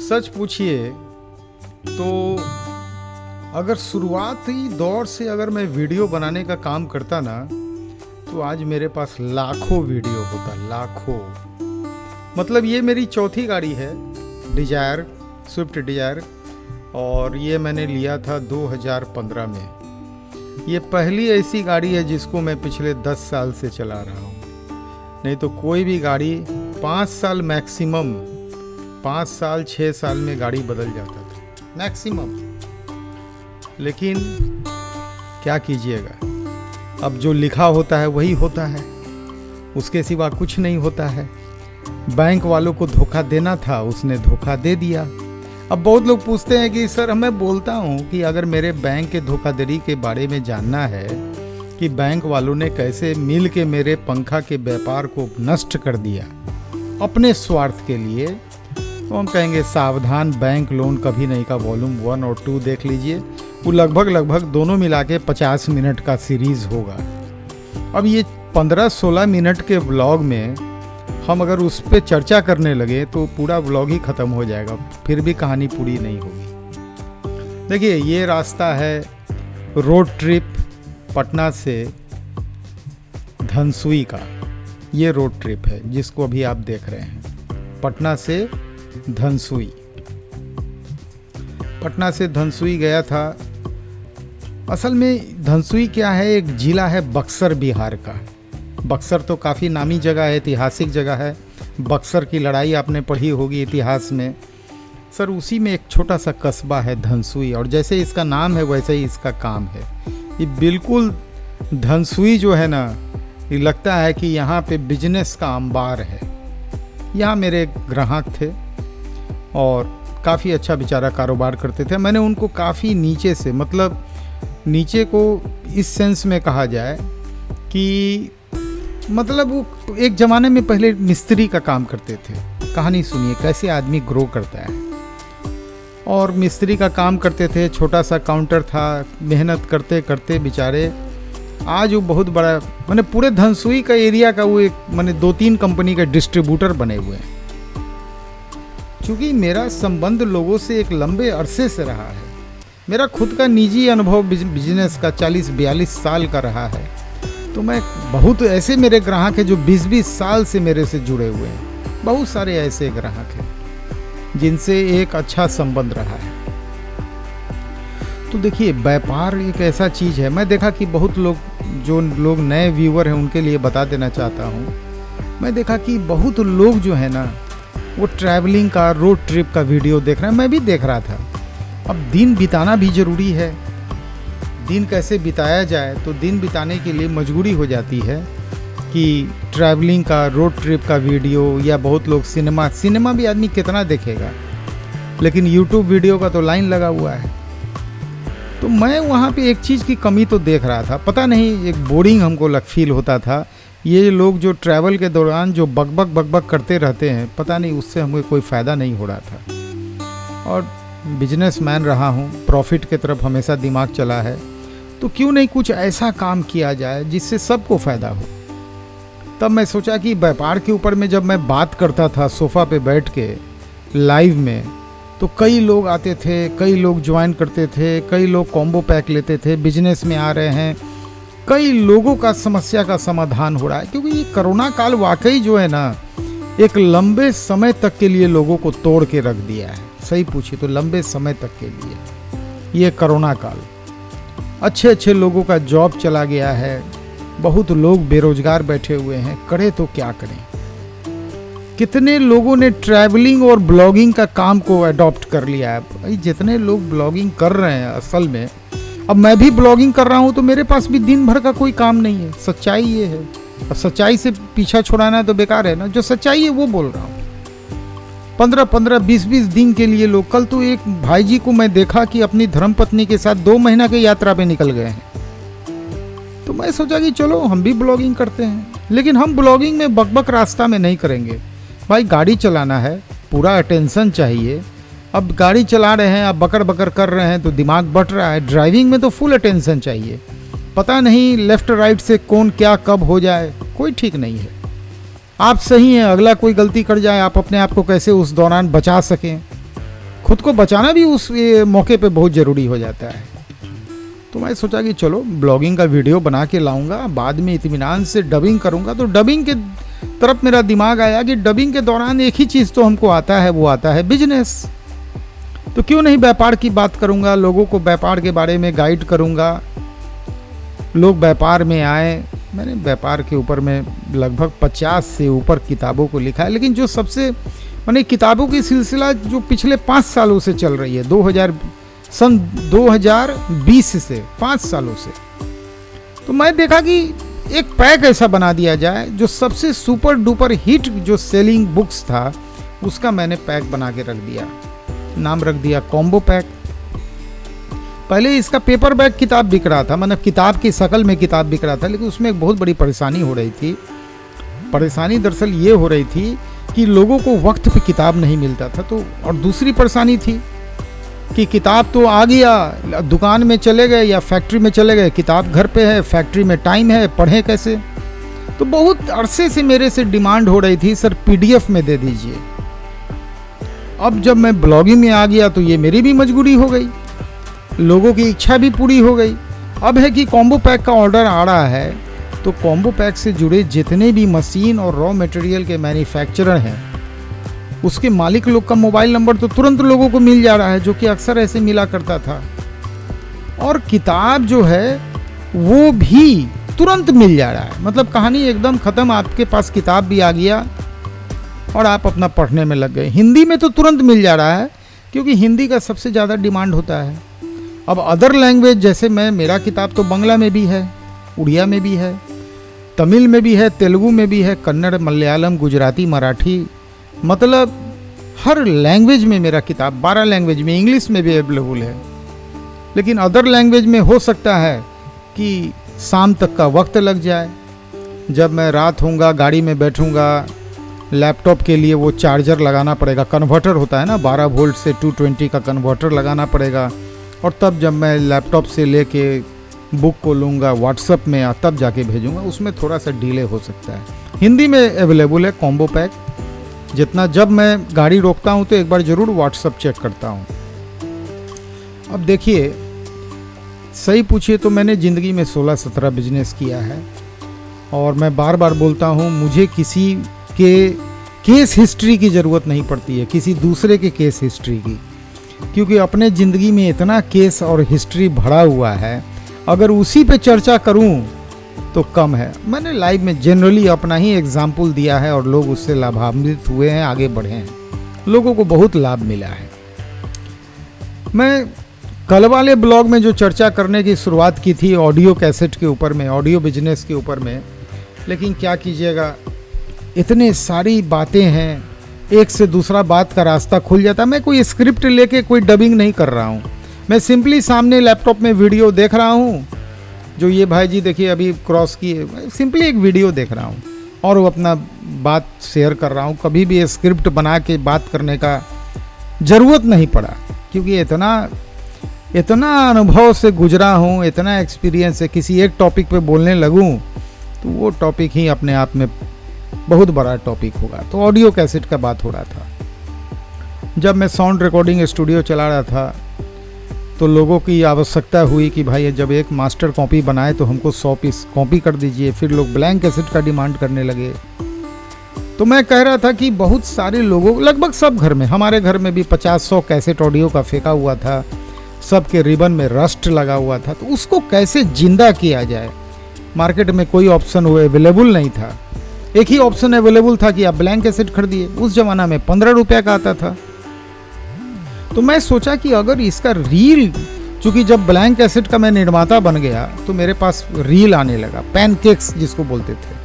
सच पूछिए तो अगर शुरुआती दौर से अगर मैं वीडियो बनाने का काम करता ना, तो आज मेरे पास लाखों वीडियो होता, लाखों। मतलब ये मेरी चौथी गाड़ी है, डिजायर, स्विफ्ट डिजायर, और ये मैंने लिया था 2015 में। ये पहली ऐसी गाड़ी है जिसको मैं पिछले 10 साल से चला रहा हूँ। नहीं तो कोई भी गाड़ी 5 साल मैक्सिमम, 5 साल 6 साल में गाड़ी बदल जाता था मैक्सिमम। लेकिन क्या कीजिएगा, अब जो लिखा होता है वही होता है, उसके सिवा कुछ नहीं होता है। बैंक वालों को धोखा देना था, उसने धोखा दे दिया। अब बहुत लोग पूछते हैं कि सर, मैं बोलता हूँ कि अगर मेरे बैंक के धोखाधड़ी के बारे में जानना है कि बैंक वालों ने कैसे मिल के मेरे पंखा के व्यापार को नष्ट कर दिया अपने स्वार्थ के लिए, तो हम कहेंगे सावधान बैंक लोन कभी नहीं का वॉल्यूम 1 और 2 देख लीजिए। वो लगभग दोनों मिला के 50 मिनट का सीरीज़ होगा। अब ये 15-16 मिनट के व्लॉग में हम अगर उस पर चर्चा करने लगे तो पूरा व्लॉग ही ख़त्म हो जाएगा, फिर भी कहानी पूरी नहीं होगी। देखिए, ये रास्ता है रोड ट्रिप पटना से धनसुई का। ये रोड ट्रिप है जिसको अभी आप देख रहे हैं, पटना से धनसुई। पटना से धनसुई गया था। असल में धनसुई क्या है, एक ज़िला है बक्सर, बिहार का। बक्सर तो काफ़ी नामी जगह है, ऐतिहासिक जगह है। बक्सर की लड़ाई आपने पढ़ी होगी इतिहास में। सर, उसी में एक छोटा सा कस्बा है धनसुई, और जैसे इसका नाम है वैसे ही इसका काम है। ये बिल्कुल धनसुई जो है ना, ये लगता है कि यहाँ पे बिजनेस का अंबार है। यहाँ मेरे ग्राहक थे और काफ़ी अच्छा बेचारा कारोबार करते थे। मैंने उनको काफ़ी नीचे से, मतलब नीचे को इस सेंस में कहा जाए कि मतलब वो एक ज़माने में पहले मिस्त्री का काम करते थे। कहानी सुनिए कैसे आदमी ग्रो करता है। और मिस्त्री का काम करते थे, छोटा सा काउंटर था। मेहनत करते करते बेचारे आज वो बहुत बड़ा, मैंने पूरे धनसुई का एरिया का वो एक, मैंने 2-3 कंपनी का डिस्ट्रीब्यूटर बने हुए हैं। चूँकि मेरा संबंध लोगों से एक लंबे अरसे से रहा है, मेरा खुद का निजी अनुभव बिजनेस का 40-42 साल का रहा है, तो मैं बहुत ऐसे मेरे ग्राहक हैं जो 20-20 साल से मेरे से जुड़े हुए हैं। बहुत सारे ऐसे ग्राहक हैं जिनसे एक अच्छा संबंध रहा है। तो देखिए, व्यापार एक ऐसा चीज़ है। मैं देखा कि बहुत लोग, जो लोग नए व्यूअर हैं उनके लिए बता देना चाहता हूँ, मैं देखा कि बहुत लोग जो है ना, वो ट्रैवलिंग का, रोड ट्रिप का वीडियो देख रहे हैं। मैं भी देख रहा था। अब दिन बिताना भी ज़रूरी है। दिन कैसे बिताया जाए, तो दिन बिताने के लिए मजबूरी हो जाती है कि ट्रैवलिंग का, रोड ट्रिप का वीडियो, या बहुत लोग सिनेमा भी आदमी कितना देखेगा, लेकिन यूट्यूब वीडियो का तो लाइन लगा हुआ है। तो मैं वहाँ पे एक चीज़ की कमी तो देख रहा था, पता नहीं, एक बोरिंग हमको फील होता था। ये लोग जो ट्रैवल के दौरान जो बकबक करते रहते हैं, पता नहीं उससे हमें कोई फ़ायदा नहीं हो रहा था। और बिजनेसमैन रहा हूँ, प्रॉफिट की तरफ हमेशा दिमाग चला है, तो क्यों नहीं कुछ ऐसा काम किया जाए जिससे सबको फ़ायदा हो। तब मैं सोचा कि व्यापार के ऊपर में जब मैं बात करता था सोफ़ा पे बैठ के लाइव में, तो कई लोग आते थे, कई लोग ज्वाइन करते थे, कई लोग कॉम्बो पैक लेते थे, बिजनेस में आ रहे हैं। कई लोगों का समस्या का समाधान हो रहा है, क्योंकि ये कोरोना काल वाकई जो है ना, एक लंबे समय तक के लिए लोगों को तोड़ के रख दिया है। सही पूछिए तो लंबे समय तक के लिए ये कोरोना काल, अच्छे लोगों का जॉब चला गया है, बहुत लोग बेरोजगार बैठे हुए हैं। करे तो क्या करें। कितने लोगों ने ट्रैवलिंग और ब्लॉगिंग का काम को अडॉप्ट कर लिया है। भाई, जितने लोग ब्लॉगिंग कर रहे हैं, असल में अब मैं भी ब्लॉगिंग कर रहा हूँ, तो मेरे पास भी दिन भर का कोई काम नहीं है। सच्चाई ये है। अब सच्चाई से पीछा छुड़ाना तो बेकार है ना। जो सच्चाई है वो बोल रहा हूँ। 15-15, 20-20 दिन के लिए लोग, कल तो एक भाई जी को मैं देखा कि अपनी धर्मपत्नी के साथ 2 महीना की यात्रा पे निकल गए हैं। तो मैं सोचा कि चलो हम भी ब्लॉगिंग करते हैं, लेकिन हम ब्लॉगिंग में बकबक रास्ता में नहीं करेंगे। भाई, गाड़ी चलाना है, पूरा अटेंशन चाहिए। अब गाड़ी चला रहे हैं, आप बकर कर रहे हैं तो दिमाग बट रहा है। ड्राइविंग में तो फुल अटेंशन चाहिए। पता नहीं लेफ़्ट राइट से कौन क्या कब हो जाए, कोई ठीक नहीं है। आप सही हैं, अगला कोई गलती कर जाए, आप अपने आप को कैसे उस दौरान बचा सकें, खुद को बचाना भी उस मौके पे बहुत ज़रूरी हो जाता है। तो मैं सोचा कि चलो ब्लॉगिंग का वीडियो बना के लाऊंगा, बाद में इत्मीनान से डबिंग करूंगा। तो डबिंग के तरफ मेरा दिमाग आया कि डबिंग के दौरान एक ही चीज़ तो हमको आता है, वो आता है बिजनेस। तो क्यों नहीं व्यापार की बात करूंगा, लोगों को व्यापार के बारे में गाइड करूंगा, लोग व्यापार में आए। मैंने व्यापार के ऊपर में लगभग 50 से ऊपर किताबों को लिखा है, लेकिन जो सबसे माने किताबों की सिलसिला जो पिछले 5 सालों से चल रही है, सन 2020 से 5 सालों से, तो मैं देखा कि एक पैक ऐसा बना दिया जाए जो सबसे सुपर डुपर हिट जो सेलिंग बुक्स था उसका मैंने पैक बना के रख दिया। नाम रख दिया कॉम्बो पैक। पहले इसका पेपर बैग किताब बिक रहा था, मतलब किताब की शक्ल में किताब बिक रहा था, लेकिन उसमें एक बहुत बड़ी परेशानी हो रही थी। परेशानी दरअसल ये हो रही थी कि लोगों को वक्त पे किताब नहीं मिलता था। तो और दूसरी परेशानी थी कि किताब तो आ गया, दुकान में चले गए या फैक्ट्री में चले गए, किताब घर पे है, फैक्ट्री में टाइम है, पढ़ें कैसे। तो बहुत अरसे से मेरे से डिमांड हो रही थी, सर PDF में दे दीजिए। अब जब मैं ब्लॉगिंग में आ गया तो ये मेरी भी मजबूरी हो गई, लोगों की इच्छा भी पूरी हो गई। अब है कि कॉम्बो पैक का ऑर्डर आ रहा है, तो कॉम्बो पैक से जुड़े जितने भी मशीन और रॉ मटेरियल के मैन्युफैक्चरर हैं, उसके मालिक लोग का मोबाइल नंबर तो तुरंत लोगों को मिल जा रहा है, जो कि अक्सर ऐसे मिला करता था। और किताब जो है वो भी तुरंत मिल जा रहा है, मतलब कहानी एकदम ख़त्म, आपके पास किताब भी आ गया और आप अपना पढ़ने में लग गए। हिंदी में तो तुरंत मिल जा रहा है, क्योंकि हिंदी का सबसे ज़्यादा डिमांड होता है। अब अदर लैंग्वेज जैसे मेरा किताब तो बांग्ला में भी है, उड़िया में भी है, तमिल में भी है, तेलुगु में भी है, कन्नड़, मलयालम, गुजराती, मराठी, मतलब हर लैंग्वेज में मेरा किताब, 12 लैंग्वेज में, इंग्लिश में भी अवेलेबल है। लेकिन अदर लैंग्वेज में हो सकता है कि शाम तक का वक्त लग जाए। जब मैं रात होऊंगा, गाड़ी में बैठूंगा, लैपटॉप के लिए वो चार्जर लगाना पड़ेगा, कन्वर्टर होता है ना, 12 वोल्ट से 220 का कन्वर्टर लगाना पड़ेगा, और तब जब मैं लैपटॉप से लेके बुक को लूँगा व्हाट्सएप में, तब जाके भेजूँगा, उसमें थोड़ा सा डिले हो सकता है। हिंदी में अवेलेबल है कॉम्बो पैक। जितना जब मैं गाड़ी रोकता हूँ तो एक बार ज़रूर व्हाट्सएप चेक करता हूँ। अब देखिए, सही पूछिए तो मैंने ज़िंदगी में 16-17 बिजनेस किया है, और मैं बार बार बोलता हूँ, मुझे किसी के केस हिस्ट्री की ज़रूरत नहीं पड़ती है, किसी दूसरे के केस हिस्ट्री की, क्योंकि अपने ज़िंदगी में इतना केस और हिस्ट्री भरा हुआ है, अगर उसी पे चर्चा करूं तो कम है। मैंने लाइफ में जनरली अपना ही एग्जाम्पल दिया है और लोग उससे लाभान्वित हुए हैं, आगे बढ़े हैं, लोगों को बहुत लाभ मिला है। मैं कल वाले ब्लॉग में जो चर्चा करने की शुरुआत की थी ऑडियो कैसेट के ऊपर में, ऑडियो बिजनेस के ऊपर में, लेकिन क्या कीजिएगा, इतने सारी बातें हैं, एक से दूसरा बात का रास्ता खुल जाता है। मैं कोई स्क्रिप्ट लेके कोई डबिंग नहीं कर रहा हूँ, मैं सिंपली सामने लैपटॉप में वीडियो देख रहा हूँ, जो ये भाई जी देखिए अभी क्रॉस की है, सिंपली एक वीडियो देख रहा हूँ और वो अपना बात शेयर कर रहा हूँ। कभी भी स्क्रिप्ट बना के बात करने का ज़रूरत नहीं पड़ा, क्योंकि इतना अनुभव से गुजरा हूँ, इतना एक्सपीरियंस है। किसी एक टॉपिक पे बोलने लगूँ तो वो टॉपिक ही अपने आप में बहुत बड़ा टॉपिक होगा। तो ऑडियो कैसेट का बात हो रहा था। जब मैं साउंड रिकॉर्डिंग स्टूडियो चला रहा था तो लोगों की आवश्यकता हुई कि भाई जब एक मास्टर कॉपी बनाए तो हमको 100 पीस कॉपी कर दीजिए। फिर लोग ब्लैंक कैसेट का डिमांड करने लगे। तो मैं कह रहा था कि बहुत सारे लोगों, लगभग सब घर में, हमारे घर में भी 50-100 कैसेट ऑडियो का फेंका हुआ था, सबके रिबन में रस्ट लगा हुआ था। तो उसको कैसे जिंदा किया जाए। मार्केट में कोई ऑप्शन अवेलेबल नहीं था, एक ही ऑप्शन अवेलेबल था कि आप ब्लैंक कैसेट खरीदिए। उस जमाना में 15 रुपये का आता था। तो मैं सोचा कि अगर इसका रील, चूँकि जब ब्लैंक कैसेट का मैं निर्माता बन गया तो मेरे पास रील आने लगा, पैनकेक्स जिसको बोलते थे,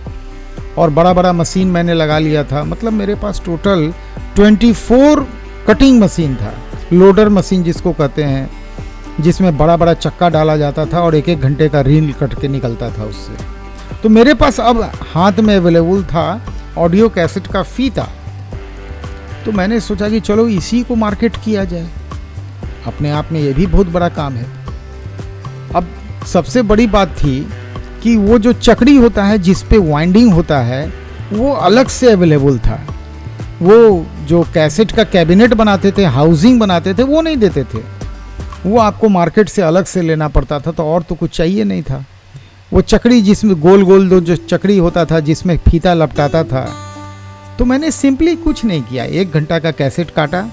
और बड़ा बड़ा मशीन मैंने लगा लिया था। मतलब मेरे पास टोटल 24 कटिंग मशीन था, लोडर मशीन जिसको कहते हैं, जिसमें बड़ा बड़ा चक्का डाला जाता था और 1-1 घंटे का रील कट के निकलता था उससे। तो मेरे पास अब हाथ में अवेलेबल था ऑडियो कैसेट का फीता। तो मैंने सोचा कि चलो इसी को मार्केट किया जाए। अपने आप में ये भी बहुत बड़ा काम है। अब सबसे बड़ी बात थी कि वो जो चकड़ी होता है जिस पे वाइंडिंग होता है वो अलग से अवेलेबल था। वो जो कैसेट का कैबिनेट बनाते थे, हाउसिंग बनाते थे, वो नहीं देते थे। वो आपको मार्केट से अलग से लेना पड़ता था, तो और तो कुछ चाहिए नहीं था। वो चकड़ी जिसमें गोल गोल जो चकड़ी होता था जिसमें फीता लपटाता था, तो मैंने सिंपली कुछ नहीं किया, 1 घंटा का कैसेट काटा,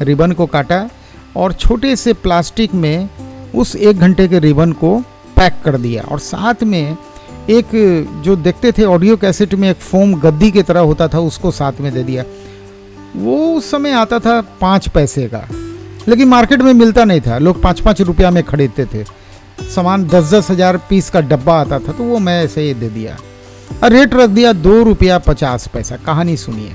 रिबन को काटा और छोटे से प्लास्टिक में उस 1 घंटे के रिबन को पैक कर दिया, और साथ में एक जो देखते थे ऑडियो कैसेट में एक फोम गद्दी की तरह होता था, उसको साथ में दे दिया। वो उस समय आता था 5 पैसे का, लेकिन मार्केट में मिलता नहीं था, लोग 5-5 रुपया में खरीदते थे। सामान 10-10 हज़ार पीस का डब्बा आता था, तो वो मैं ऐसे ही दे दिया और रेट रख दिया 2 रुपया 50 पैसा। कहानी सुनिए,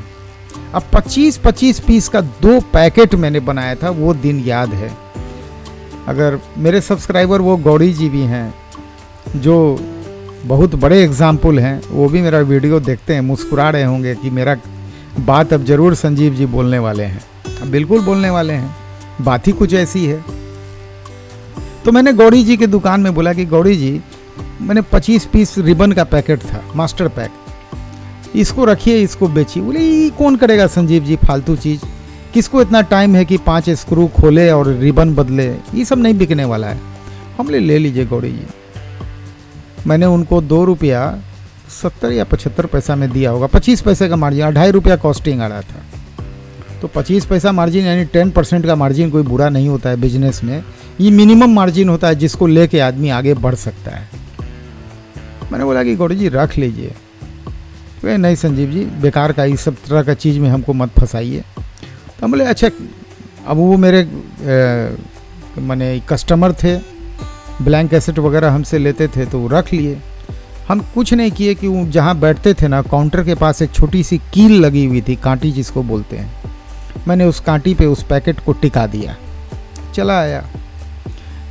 अब 25-25 पीस का 2 पैकेट मैंने बनाया था, वो दिन याद है। अगर मेरे सब्सक्राइबर वो गौड़ी जी भी हैं, जो बहुत बड़े एग्जाम्पल हैं, वो भी मेरा वीडियो देखते हैं, मुस्कुरा रहे होंगे कि मेरा बात अब ज़रूर संजीव जी बोलने वाले हैं। अब बिल्कुल बोलने वाले हैं, बात ही कुछ ऐसी है। तो मैंने गौड़ी जी की दुकान में बोला कि गौड़ी जी, मैंने 25 पीस रिबन का पैकेट था, मास्टर पैक, इसको रखिए, इसको बेचिए। बोले ये कौन करेगा संजीव जी, फालतू चीज़, किसको इतना टाइम है कि 5 स्क्रू खोले और रिबन बदले, ये सब नहीं बिकने वाला है। हमने ले लीजिए गौड़ी जी। मैंने उनको 2 रुपया 70 या 75 पैसा में दिया होगा, 25 पैसे का मार्जिन, 2.5 रुपया कॉस्टिंग आ रहा था। तो 25 पैसा मार्जिन यानी 10% का मार्जिन कोई बुरा नहीं होता है बिजनेस में, ये मिनिमम मार्जिन होता है जिसको लेके आदमी आगे बढ़ सकता है। मैंने बोला कि गौड़ी जी रख लीजिए। वे नहीं संजीव जी, बेकार का इस सब तरह का चीज़ में हमको मत फंसाइए। तो हम बोले अच्छा। अब वो मेरे माने कस्टमर थे, ब्लैंक कैसेट वगैरह हमसे लेते थे, तो वो रख लिए। हम कुछ नहीं किए कि वो जहाँ बैठते थे ना, काउंटर के पास एक छोटी सी कील लगी हुई थी, कांटी जिसको बोलते हैं। मैंने उस कांटी पे उस पैकेट को टिका दिया, चला आया।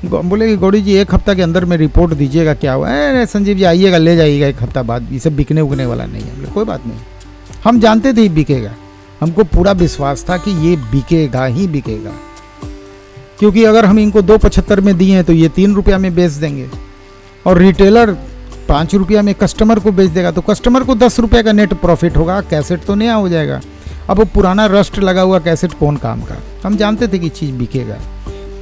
बोले कि गौड़ी जी 1 हफ्ता के अंदर में रिपोर्ट दीजिएगा क्या हुआ। अरे संजीव जी आइएगा, ले जाइएगा 1 हफ्ता बाद, ये सब बिकने उगने वाला नहीं है। बोले कोई बात नहीं, हम जानते थे ये बिकेगा, हमको पूरा विश्वास था कि ये बिकेगा ही बिकेगा, क्योंकि अगर हम इनको 2.75 में दिए हैं तो ये 3 रुपया में बेच देंगे, और रिटेलर 5 रुपया में कस्टमर को बेच देगा, तो कस्टमर को 10 रुपये का नेट प्रॉफिट होगा, कैसेट तो नया हो जाएगा। अब वो पुराना रस्ट लगा हुआ कैसेट कौन काम का। हम जानते थे कि चीज़ बिकेगा।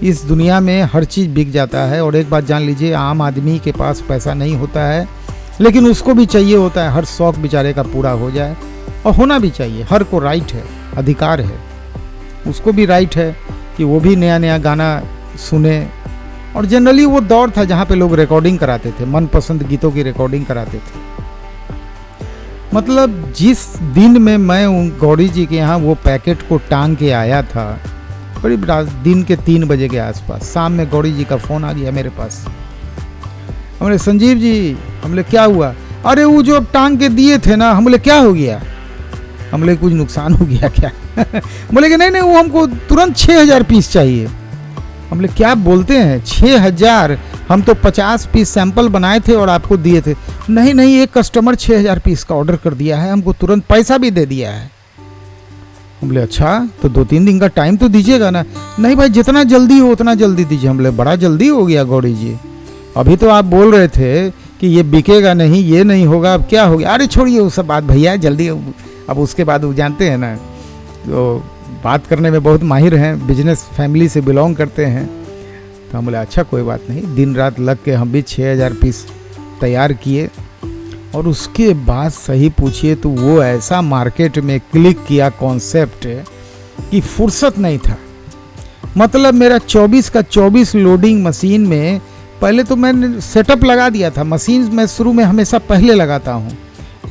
इस दुनिया में हर चीज़ बिक जाता है, और एक बात जान लीजिए, आम आदमी के पास पैसा नहीं होता है, लेकिन उसको भी चाहिए होता है हर शौक बेचारे का पूरा हो जाए, और होना भी चाहिए। हर को राइट है, अधिकार है, उसको भी राइट है कि वो भी नया नया गाना सुने। और जनरली वो दौर था जहाँ पे लोग रिकॉर्डिंग कराते थे, मनपसंद गीतों की रिकॉर्डिंग कराते थे। मतलब जिस दिन में मैं उन गौड़ी जी के यहाँ वो पैकेट को टांग के आया था, करीब दिन के 3 बजे के आसपास, शाम में गौड़ी जी का फ़ोन आ गया मेरे पास। हमने संजीव जी, हमने क्या हुआ? अरे वो जो अब टांग के दिए थे ना, हमने क्या हो गया? हमने कुछ नुकसान हो गया क्या? बोले कि नहीं, वो हमको तुरंत 6000 पीस चाहिए। हमने क्या बोलते हैं 6000? हम तो 50 पीस सैंपल बनाए थे और आपको दिए थे। नहीं, एक कस्टमर 6000 पीस का ऑर्डर कर दिया है, हमको तुरंत पैसा भी दे दिया है। हम बोले अच्छा, तो 2-3 दिन का टाइम तो दीजिएगा ना। नहीं भाई, जितना जल्दी हो उतना जल्दी दीजिए। हम बोले बड़ा जल्दी हो गया गौड़ी जी, अभी तो आप बोल रहे थे कि ये बिकेगा नहीं, ये नहीं होगा, अब क्या हो गया? अरे छोड़िए वो सब बात भैया, जल्दी। अब उसके बाद वो जानते हैं ना, तो बात करने में बहुत माहिर हैं, बिजनेस फैमिली से बिलोंग करते हैं। तो हम बोले अच्छा कोई बात नहीं। दिन रात लग के हम भी 6000 पीस तैयार किए, और उसके बाद सही पूछिए तो वो ऐसा मार्केट में क्लिक किया कॉन्सेप्ट कि फुर्सत नहीं था। मतलब मेरा 24 का 24 लोडिंग मशीन में, पहले तो मैंने सेटअप लगा दिया था। मशीन मैं शुरू में हमेशा पहले लगाता हूँ,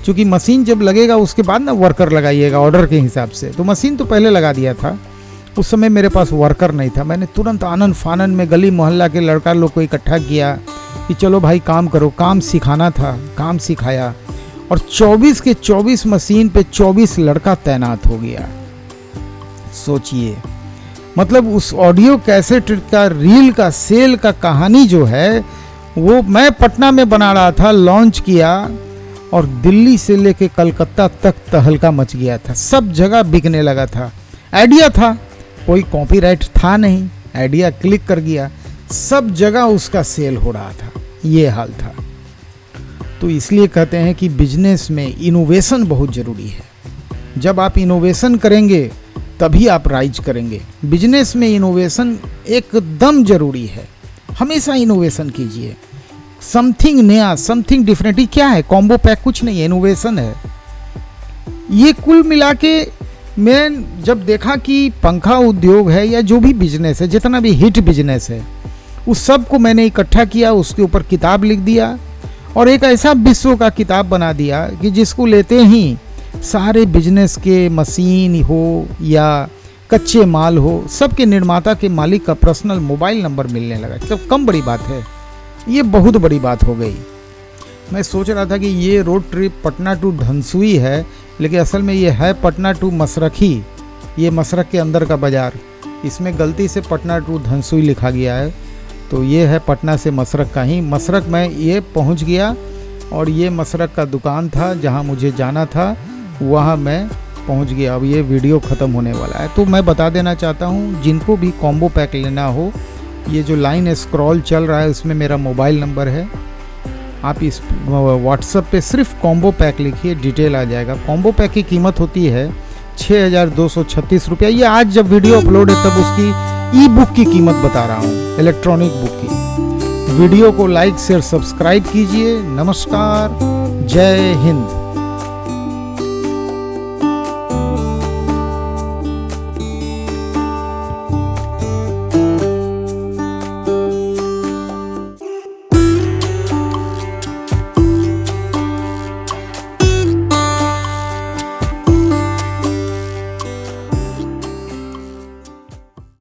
क्योंकि मशीन जब लगेगा उसके बाद ना वर्कर लगाइएगा ऑर्डर के हिसाब से, तो मशीन तो पहले लगा दिया था। उस समय मेरे पास वर्कर नहीं था। मैंने तुरंत आनंद फानन में गली मोहल्ला के लड़का लोग को इकट्ठा किया कि चलो भाई काम करो। काम सिखाना था, काम सिखाया, और 24 के 24 मशीन पे 24 लड़का तैनात हो गया। सोचिए, मतलब उस ऑडियो कैसेट का रील का सेल का कहानी जो है, वो मैं पटना में बना रहा था, लॉन्च किया, और दिल्ली से लेके कलकत्ता तक तहलका मच गया था। सब जगह बिकने लगा था। आइडिया था, कोई कॉपीराइट था नहीं, आइडिया क्लिक कर गया, सब जगह उसका सेल हो रहा था। ये हाल था। तो इसलिए कहते हैं कि बिजनेस में इनोवेशन बहुत ज़रूरी है। जब आप इनोवेशन करेंगे तभी आप राइज करेंगे। बिजनेस में इनोवेशन एकदम ज़रूरी है, हमेशा इनोवेशन कीजिए, समथिंग नया, समथिंग डिफरेंट। क्या है कॉम्बो पैक? कुछ नहीं है, इनोवेशन है। ये कुल मिला के मैं जब देखा कि पंखा उद्योग है या जो भी बिजनेस है, जितना भी हिट बिजनेस है, उस सब को मैंने इकट्ठा किया, उसके ऊपर किताब लिख दिया और एक ऐसा विश्व का किताब बना दिया कि जिसको लेते ही सारे बिजनेस के, मशीन हो या कच्चे माल हो, सबके निर्माता के मालिक का पर्सनल मोबाइल नंबर मिलने लगा। तो कम बड़ी बात है, ये बहुत बड़ी बात हो गई। मैं सोच रहा था कि ये रोड ट्रिप पटना टू धनसुई है, लेकिन असल में ये है पटना टू मसरखी। ये मसरख के अंदर का बाज़ार, इसमें गलती से पटना टू धनसुई लिखा गया है, तो ये है पटना से मसरख का ही। मसरख में ये पहुंच गया और ये मसरख का दुकान था जहां मुझे जाना था, वहां मैं पहुंच गया। अब ये वीडियो ख़त्म होने वाला है, तो मैं बता देना चाहता हूं जिनको भी कॉम्बो पैक लेना हो, ये जो लाइन स्क्रॉल चल रहा है उसमें मेरा मोबाइल नंबर है। आप इस व्हाट्सएप पे सिर्फ कॉम्बो पैक लिखिए, डिटेल आ जाएगा। कॉम्बो पैक की कीमत होती है 6,236 रुपया। ये आज जब वीडियो अपलोड है तब उसकी ई बुक की कीमत बता रहा हूँ, इलेक्ट्रॉनिक बुक की। वीडियो को लाइक शेयर सब्सक्राइब कीजिए। नमस्कार, जय हिंद।